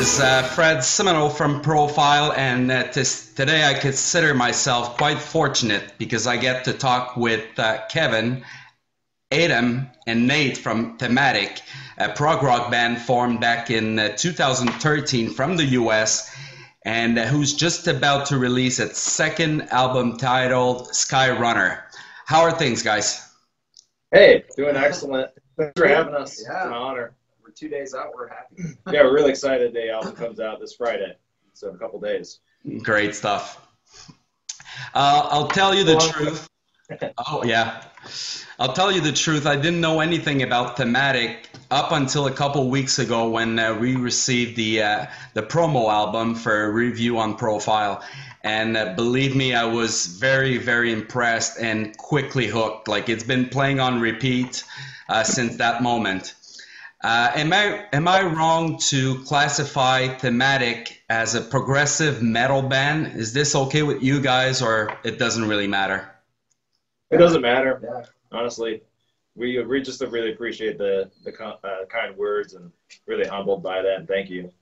is Fred Simino from Profile, and today I consider myself quite fortunate because I get to talk with Kevin, Adam, and Nate from Thematic, a prog rock band formed back in 2013 from the US, and who's just about to release its second album titled Skyrunner. How are things, guys? Hey, doing excellent. Thanks for having us. Yeah. It's an honor. We're 2 days out. We're happy. Yeah, we're really excited. The album comes out this Friday, so in a couple days. Great stuff. I'll tell you the truth. Oh, yeah. I'll tell you the truth. I didn't know anything about Thematic up until a couple weeks ago when we received the promo album for review on Profile. And believe me, I was very, very impressed and quickly hooked. Like, it's been playing on repeat since that moment. Am I wrong to classify Thematic as a progressive metal band? Is this okay with you guys, or it doesn't really matter? It doesn't matter, Yeah. honestly. We just really appreciate the kind words and really humbled by that, and thank you.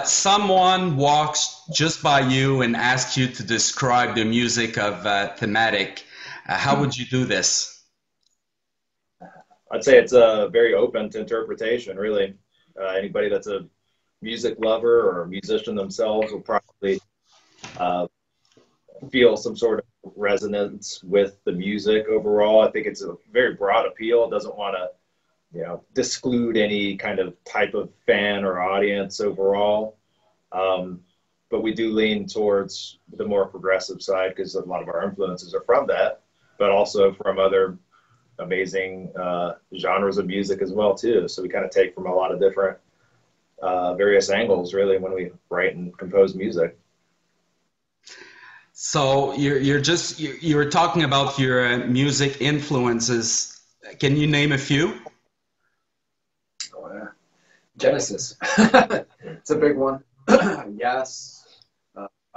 Someone walks just by you and asks you to describe the music of Thematic. How would you do this? I'd say it's very open to interpretation, really. Anybody that's a music lover or a musician themselves will probably feel some sort of resonance with the music overall. I think it's a very broad appeal. It doesn't want to, disclude any kind of type of fan or audience overall. But we do lean towards the more progressive side because a lot of our influences are from that, but also from other amazing genres of music as well too. So we kind of take from a lot of different various angles really when we write and compose music. So you were talking about your music influences. Can you name a few? Oh, yeah. Genesis. It's a big one. Yes.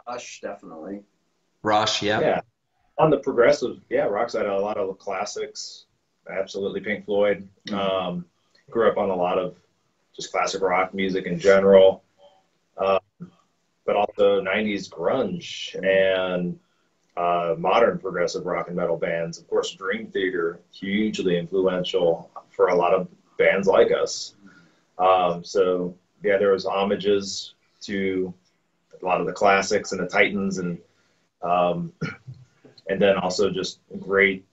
Rush, definitely. Rush, yeah. Yeah. On the progressive, rock side, a lot of the classics. Absolutely, Pink Floyd. Grew up on a lot of just classic rock music in general, but also 90s grunge and modern progressive rock and metal bands. Of course, Dream Theater, hugely influential for a lot of bands like us. So, there was homages to a lot of the classics and the Titans, and then also just great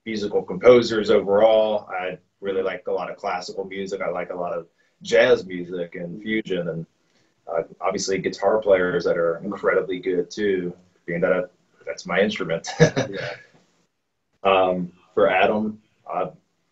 musical composers overall. I really like a lot of classical music. I like a lot of jazz music and fusion, and obviously guitar players that are incredibly good too, being that that's my instrument. For Adam,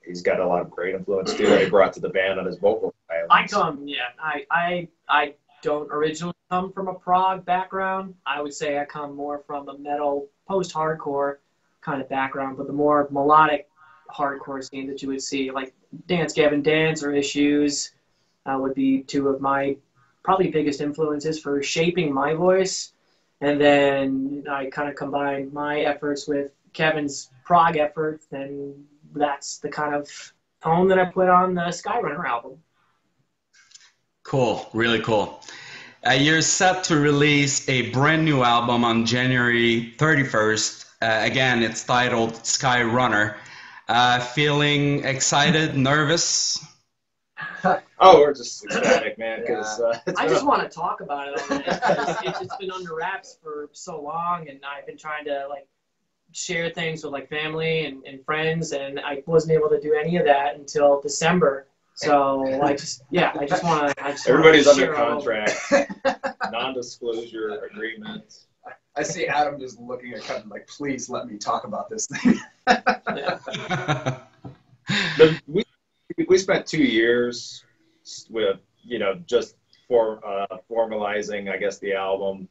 he's got a lot of great influence too that he brought to the band on his vocal stylings. I don't originally come from a prog background. I would say I come more from a metal, post-hardcore kind of background, but the more melodic hardcore scene that you would see, like Dance Gavin Dance or Issues, would be two of my probably biggest influences for shaping my voice. And then I kind of combine my efforts with Kevin's prog efforts, and that's the kind of tone that I put on the Skyrunner album. Cool, really cool. You're set to release a brand new album on January 31st. Again, it's titled Skyrunner. Feeling excited, nervous? Oh, we're just ecstatic, man. Because I just want to talk about it already. It's been under wraps for so long, and I've been trying to share things with family and friends, and I wasn't able to do any of that until December. So I just want to. Everybody's under contract, non-disclosure agreement. I see Adam just looking at Kevin like, please let me talk about this thing. We spent 2 years with, just formalizing, I guess, the album,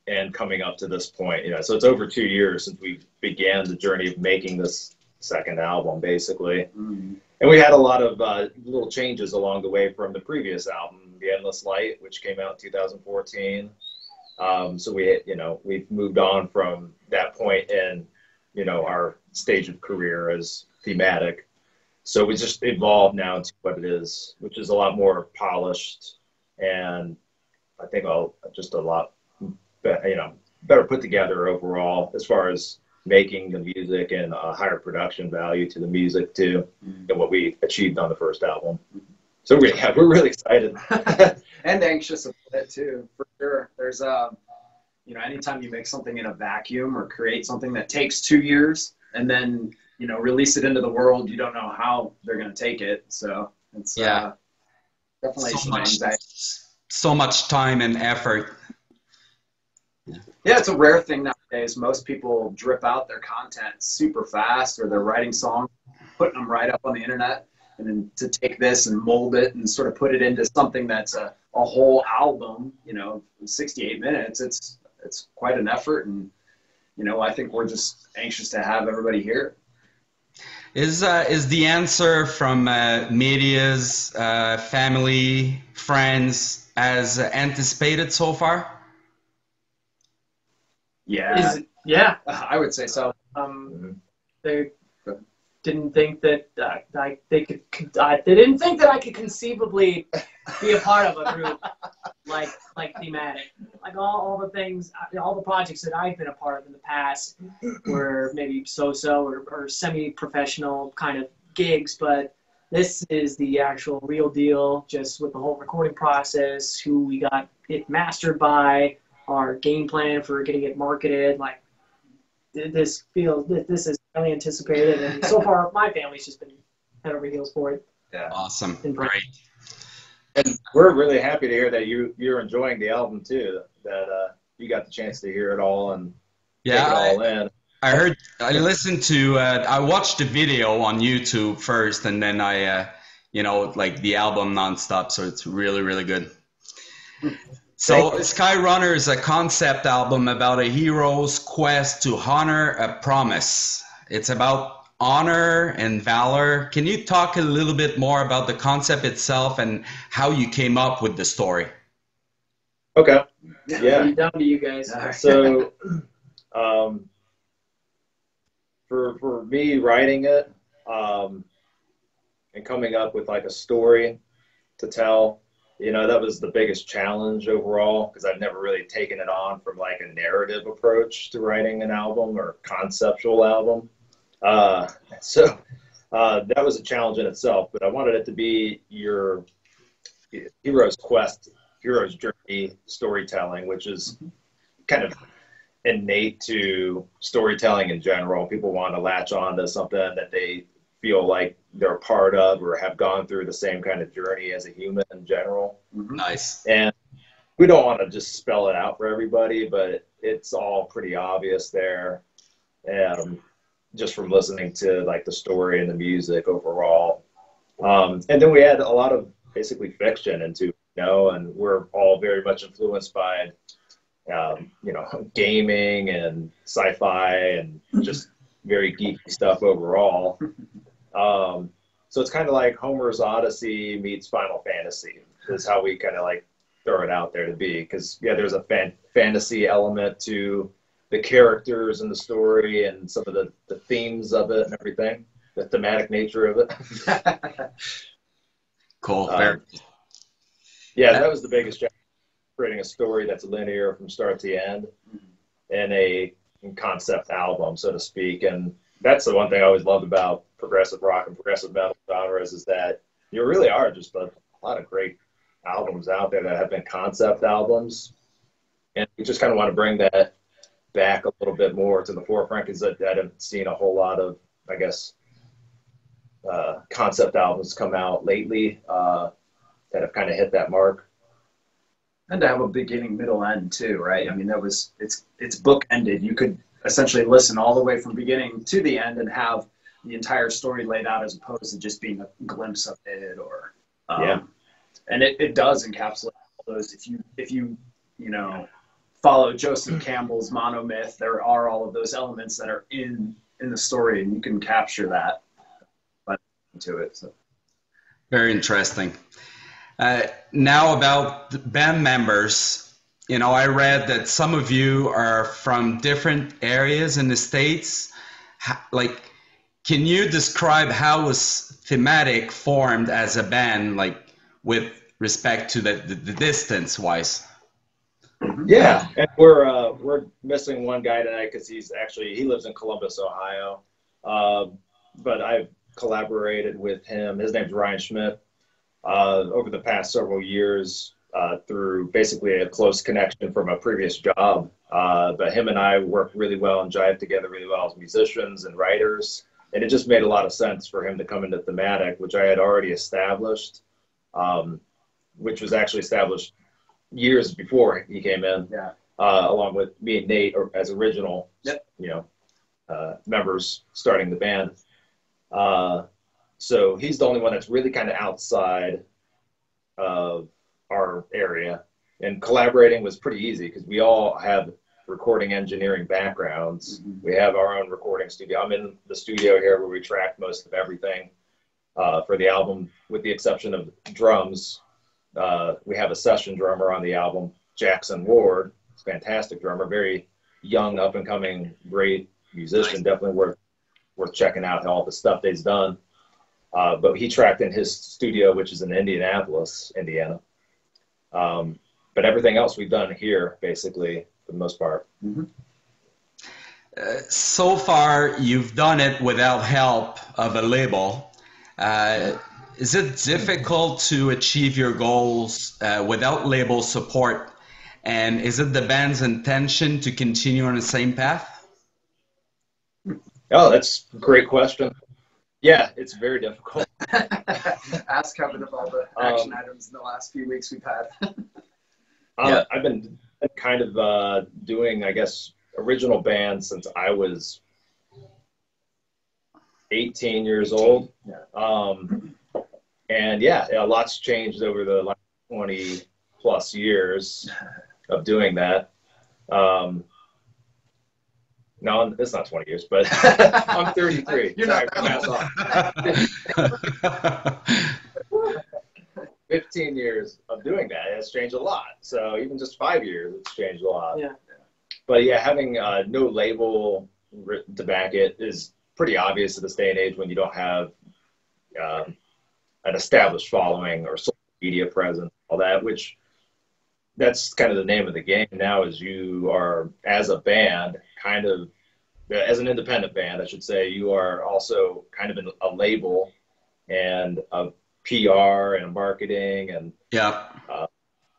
and coming up to this point. So it's over 2 years since we began the journey of making this second album, basically. Mm-hmm. And we had a lot of little changes along the way from the previous album, The Endless Light, which came out in 2014. So we've moved on from that point in, our stage of career as Thematic. So we just evolved now to what it is, which is a lot more polished, and I think just a lot better put together overall as far as making the music and a higher production value to the music too than what we achieved on the first album. So we're really excited and anxious about it too, for sure. There's anytime you make something in a vacuum or create something that takes 2 years and then release it into the world, you don't know how they're going to take it. So it's definitely some anxiety. So much time and effort. Yeah, it's a rare thing nowadays. Most people drip out their content super fast, or they're writing songs, putting them right up on the internet. And then to take this and mold it and sort of put it into something that's a whole album, 68 minutes, it's quite an effort. And, I think we're just anxious to have everybody here. Is the answer from media's, family, friends as anticipated so far? Yeah. Yeah. I would say so. They didn't think that they didn't think that I could conceivably be a part of a group like Thematic. Like all the things, all the projects that I've been a part of in the past were maybe so-so or semi-professional kind of gigs, but this is the actual real deal, just with the whole recording process, who we got it mastered by, our game plan for getting it marketed. Like, this is highly anticipated, and so far my family's just been head over heels for it. Yeah, awesome, great. And we're really happy to hear that you're enjoying the album too. That you got the chance to hear it all and take it all in. I listened to, I watched the video on YouTube first, and then I, like the album nonstop. So it's really, really good. So Skyrunner is a concept album about a hero's quest to honor a promise. It's about honor and valor. Can you talk a little bit more about the concept itself and how you came up with the story? Okay. Yeah. Down to you guys. So, for me writing it, and coming up with like a story to tell, that was the biggest challenge overall, because I've never really taken it on from like a narrative approach to writing an album or conceptual album. So that was a challenge in itself, but I wanted it to be your hero's quest, hero's journey storytelling, which is kind of innate to storytelling in general. People want to latch on to something that they feel like they're a part of or have gone through the same kind of journey as a human in general. Nice. And we don't want to just spell it out for everybody, but it's all pretty obvious there. Just from listening to like the story and the music overall. And then we had a lot of basically fiction into, and we're all very much influenced by, gaming and sci-fi and just very geeky stuff overall. So it's kind of like Homer's Odyssey meets Final Fantasy is how we kind of like throw it out there to be. Because, there's a fantasy element to the characters and the story and some of the themes of it and everything, the thematic nature of it. Cool. That was the biggest challenge, creating a story that's linear from start to end in a concept album, so to speak. And that's the one thing I always loved about progressive rock and progressive metal genres, is that you really are just a lot of great albums out there that have been concept albums. And we just kind of want to bring that back a little bit more to the forefront, because I haven't seen a whole lot of, I guess, concept albums come out lately that have kind of hit that mark. And to have a beginning, middle, end too, right? I mean, it's book-ended. You could essentially listen all the way from beginning to the end and have the entire story laid out, as opposed to just being a glimpse of it. Or and it does encapsulate all those. If you follow Joseph Campbell's monomyth, there are all of those elements that are in the story, and you can capture that into it. So. Very interesting. Now about the band members, I read that some of you are from different areas in the States. Like, Can you describe how was Thematic formed as a band, like with respect to the distance wise? Yeah, and we're missing one guy tonight because he lives in Columbus, Ohio. But I've collaborated with him. His name's Ryan Schmidt. Over the past several years, through basically a close connection from a previous job. But him and I work really well and jive together really well as musicians and writers. And it just made a lot of sense for him to come into Thematic, which I had already established, which was actually established years before he came in, along with me and Nate as original, members starting the band. So he's the only one that's really kind of outside of our area, and collaborating was pretty easy because we all have recording engineering backgrounds. Mm-hmm. We have our own recording studio. I'm in the studio here where we track most of everything for the album, with the exception of drums. We have a session drummer on the album, Jackson Ward. He's a fantastic drummer, very young, up and coming, great musician. Definitely worth checking out all the stuff that he's done. But he tracked in his studio, which is in Indianapolis, Indiana. But everything else we've done here, basically, for the most part. Mm-hmm. So far, you've done it without help of a label. Is it difficult to achieve your goals without label support? And is it the band's intention to continue on the same path? Oh, that's a great question. Yeah, it's very difficult. Ask Kevin of all the action items in the last few weeks we've had. I've been kind of doing, I guess, original band since I was 18 years old. And yeah, a lot's changed over the last 20 plus years of doing that. No, it's not 20 years, but I'm 33. You're not that old. 15 years of doing that, it's changed a lot. So even just 5 years, it's changed a lot. Yeah. But yeah, having no label written to back it is pretty obvious in this day and age when you don't have an established following or social media presence, all that, which that's kind of the name of the game now, is you are, as a band, kind of, as an independent band, I should say, you are also kind of in a label and a PR and marketing and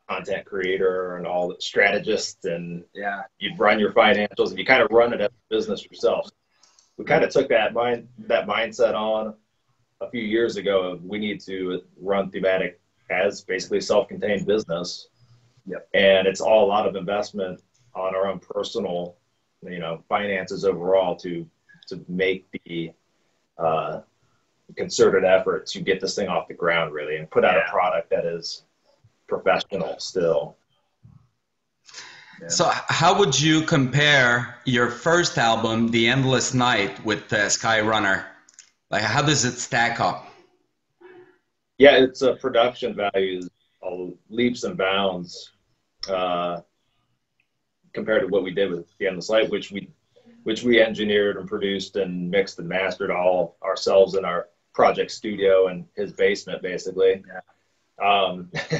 content creator and all the strategist, and you run your financials and you kind of run it as a business yourself. We kind of took that mindset on a few years ago. We need to run Thematic as basically a self-contained business. And it's all a lot of investment on our own personal, finances overall to make the concerted effort to get this thing off the ground, really, and put out a product that is professional still. So how would you compare your first album, The Endless Night, with Skyrunner? Like, how does it stack up? Yeah, it's a production values leaps and bounds compared to what we did with The Endless Light, which we engineered and produced and mixed and mastered all ourselves in our project studio in his basement, basically.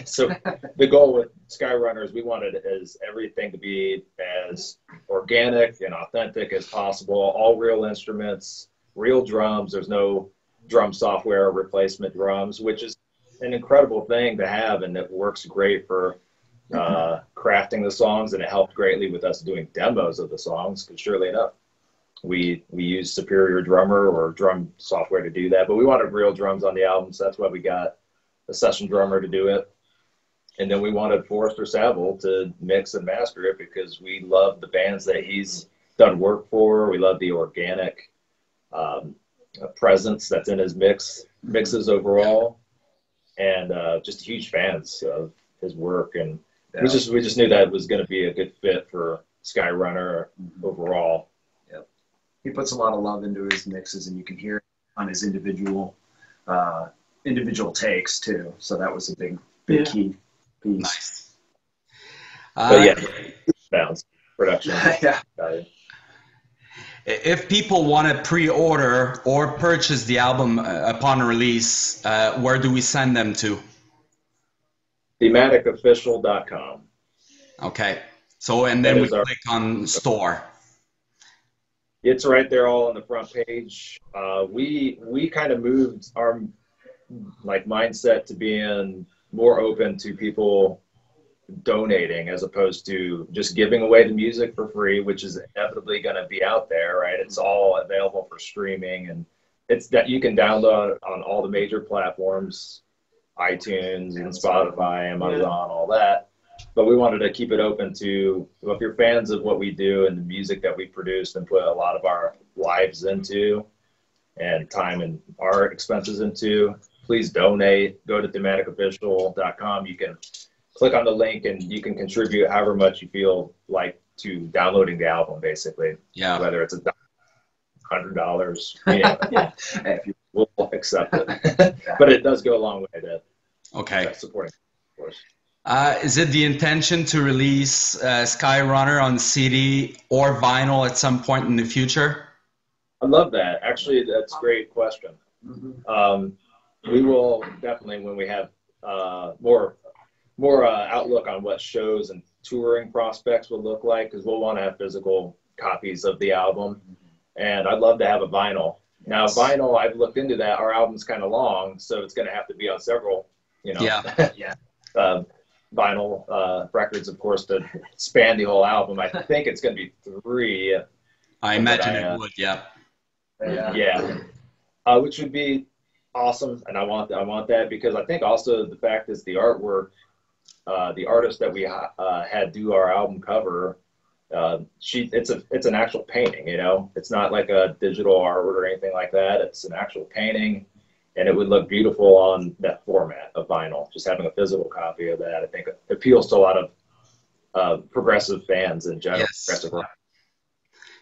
So the goal with Skyrunner is we wanted everything to be as organic and authentic as possible. All real instruments, real drums. There's no drum software or replacement drums, which is an incredible thing to have, and it works great for crafting the songs, and it helped greatly with us doing demos of the songs, because surely enough, we use Superior Drummer or drum software to do that, but we wanted real drums on the album, so that's why we got a session drummer to do it. And then we wanted Forrester Saville to mix and master it, because we love the bands that he's done work for. We love the organic presence that's in his mixes overall, and just huge fans of his work. And we just knew that was going to be a good fit for Skyrunner overall. He puts a lot of love into his mixes, and you can hear it on his individual takes too. So that was a big key piece. Nice. But yeah, bounds production. If people want to pre-order or purchase the album upon release, where do we send them to? Thematicofficial.com. Okay. So, and then we click on store. It's right there all on the front page. We kind of moved our mindset to being more open to people donating as opposed to just giving away the music for free, which is inevitably going to be out there, right? It's all available for streaming, and it's that you can download on all the major platforms, iTunes and Spotify, Amazon, all that. But we wanted to keep it open to, well, if you're fans of what we do and the music that we produce and put a lot of our lives into and time and our expenses into, please donate. Go to thematicofficial.com. You can click on the link and you can contribute however much you feel like to downloading the album, basically. Yeah. Whether it's $100, if you will accept it. But it does go a long way to supporting, of course. Is it the intention to release Skyrunner on CD or vinyl at some point in the future? I love that. Actually, that's a great question. We will definitely, when we have more outlook on what shows and touring prospects will look like, because we'll want to have physical copies of the album. And I'd love to have a vinyl. Now, vinyl, I've looked into that. Our album's kind of long, so it's going to have to be on several, vinyl records, of course, to span the whole album. I think it's going to be 3. I imagine it would, yeah. Which would be awesome, and I want that, because I think also the fact is the artwork, the artist that we had do our album cover, it's an actual painting, it's not like a digital artwork or anything like that. It's an actual painting, and it would look beautiful on that format of vinyl. Just having a physical copy of that, I think, appeals to a lot of progressive fans in general. Yes. Progressive rock.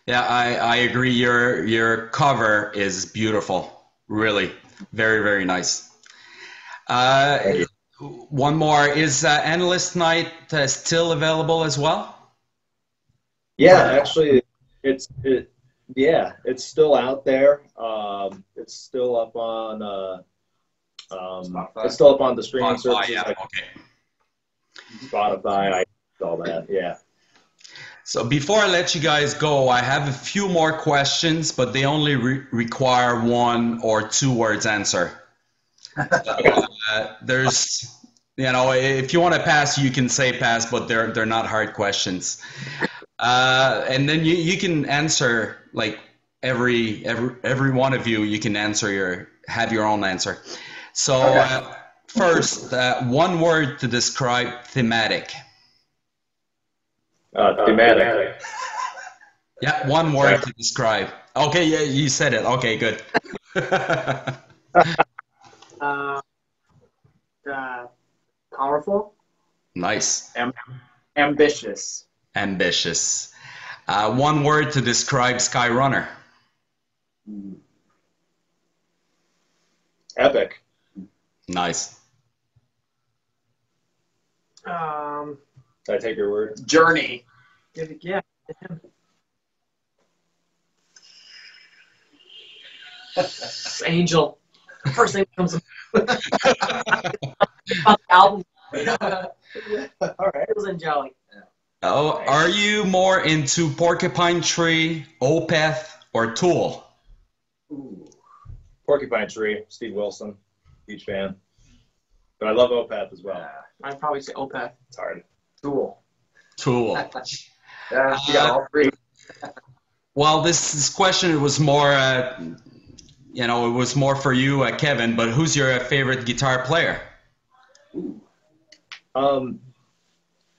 Yeah, I agree. Your cover is beautiful. Really, very, very nice. One more. Is Endless Night still available as well? Yeah, actually, it's still out there. It's still up on it's still up on the streaming services, like Spotify, all that. Yeah. So before I let you guys go, I have a few more questions, but they only require 1 or 2 words answer. There's, if you want to pass, you can say pass, but they're not hard questions. And then you can answer, like every one of you can answer have your own answer. So first, 1 word to describe Thematic. Thematic. Yeah, 1 word to describe. Okay, yeah, you said it. Okay, good. Powerful. Nice. Ambitious. Ambitious. 1 word to describe Skyrunner. Epic. Nice. Did I take your word? Journey. Yeah. Angel. First thing that comes to the album. All right. It was angelic. Oh, are you more into Porcupine Tree, Opeth, or Tool? Ooh. Porcupine Tree, Steve Wilson, huge fan. But I love Opeth as well. I'd probably say Opeth. It's hard. Tool. Yeah, you got all 3. Well, this question was more, it was more for you, Kevin. But who's your favorite guitar player? Ooh.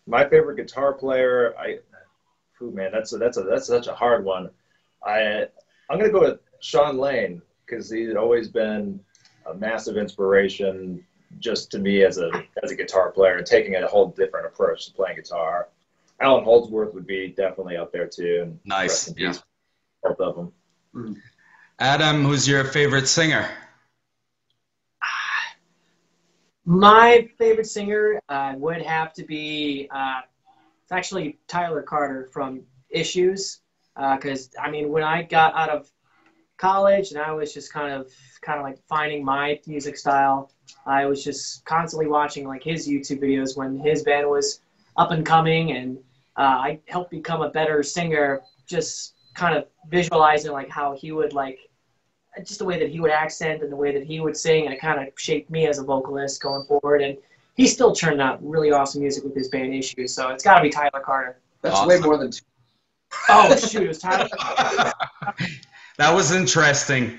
My favorite guitar player, that's such a hard one. I'm gonna go with Sean Lane, because he's always been a massive inspiration just to me as a guitar player, and taking a whole different approach to playing guitar. Alan Holdsworth would be definitely up there too. And nice. Yeah. Both of them. Adam, who's your favorite singer? My favorite singer would have to be, it's actually Tyler Carter from Issues. Because I mean, when I got out of college and I was just kind of like finding my music style, I was just constantly watching like his YouTube videos when his band was up and coming, and I helped become a better singer, just kind of visualizing like how he would like, just the way that he would accent and the way that he would sing, and it kind of shaped me as a vocalist going forward. And he still turned out really awesome music with his band Issues, so it's got to be Tyler Carter. That's awesome. Way more than 2. Oh shoot, it was Tyler. That was interesting.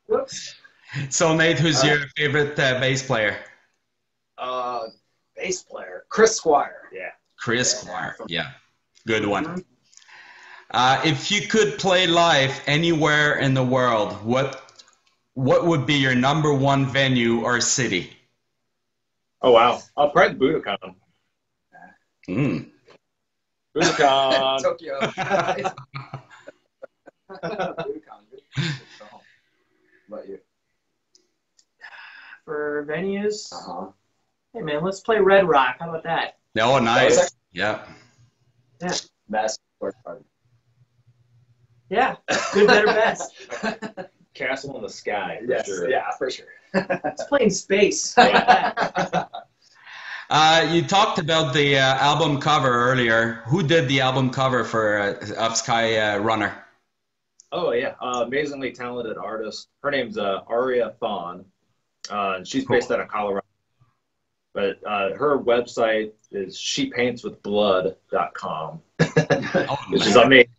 Whoops. So Nate, who's your favorite bass player? Bass player, Chris Squire. Yeah. Chris Squire. Yeah, good one. If you could play live anywhere in the world, what would be your #1 venue or city? Oh wow, I'll probably Budokan. Budokan. Tokyo. Budokan. What about you? For venues, hey man, let's play Red Rock. How about that? Oh, nice. Yeah. Yeah. Massive Square Party. Yeah. Good, better, best. Castle in the Sky. Yes. Sure. Yeah, for sure. Let's play in space. How about that? You talked about the album cover earlier. Who did the album cover for of Skyrunner? Oh yeah, amazingly talented artist. Her name's Aria Thon. She's based out of Colorado. But her website is shepaintswithblood.com, which is amazing.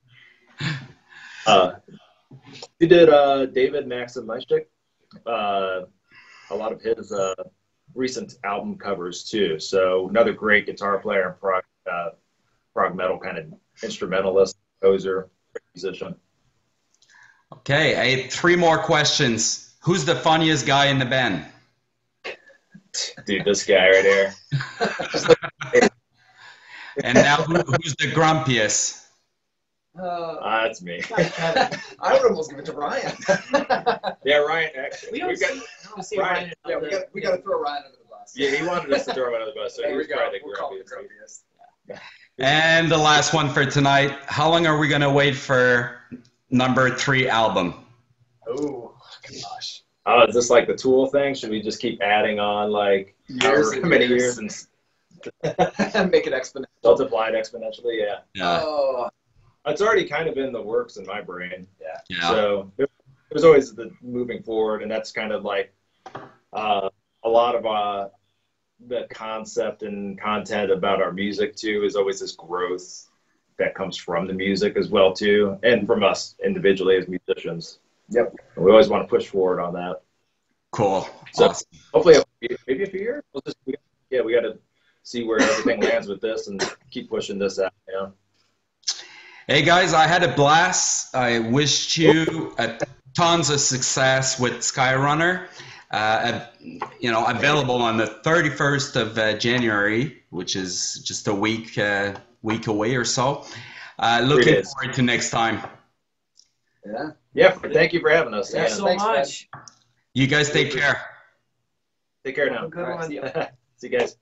She did David Maximishik, a lot of his recent album covers too. So another great guitar player and prog metal kind of instrumentalist, composer, musician. Okay, I have 3 more questions. Who's the funniest guy in the band? Dude, this guy right here. And now who's the grumpiest? That's me. I would almost give it to Ryan. Yeah, Ryan. Actually, We don't see Ryan. Yeah, we got to throw Ryan under the bus. Yeah, he wanted us to throw him under the bus, so There he was we go. probably the We'll call it grumpiest. the grumpiest. And the last one for tonight. How long are we going to wait for #3 album? Oh, gosh. Is this like the Tool thing? Should we just keep adding on like Years however and many years. years And make it exponential. multiply it exponentially? Yeah. Yeah. Oh, It's already kind of in the works in my brain. Yeah. So there's always the moving forward, and that's kind of like a lot of the concept and content about our music too is always this growth that comes from the music as well too, and from us individually as musicians. Yep. And we always want to push forward on that. Cool. So Awesome. hopefully maybe a few years. We got to see where everything lands with this and keep pushing this out. You know. Hey guys, I had a blast. I wished you tons of success with Skyrunner. Available on the 31st of January, which is just a week away or so. Looking forward to next time. yeah. Yeah. Thank you for having us. Thanks so much. You guys take care. Take care now. Have a good one. See ya. See you guys.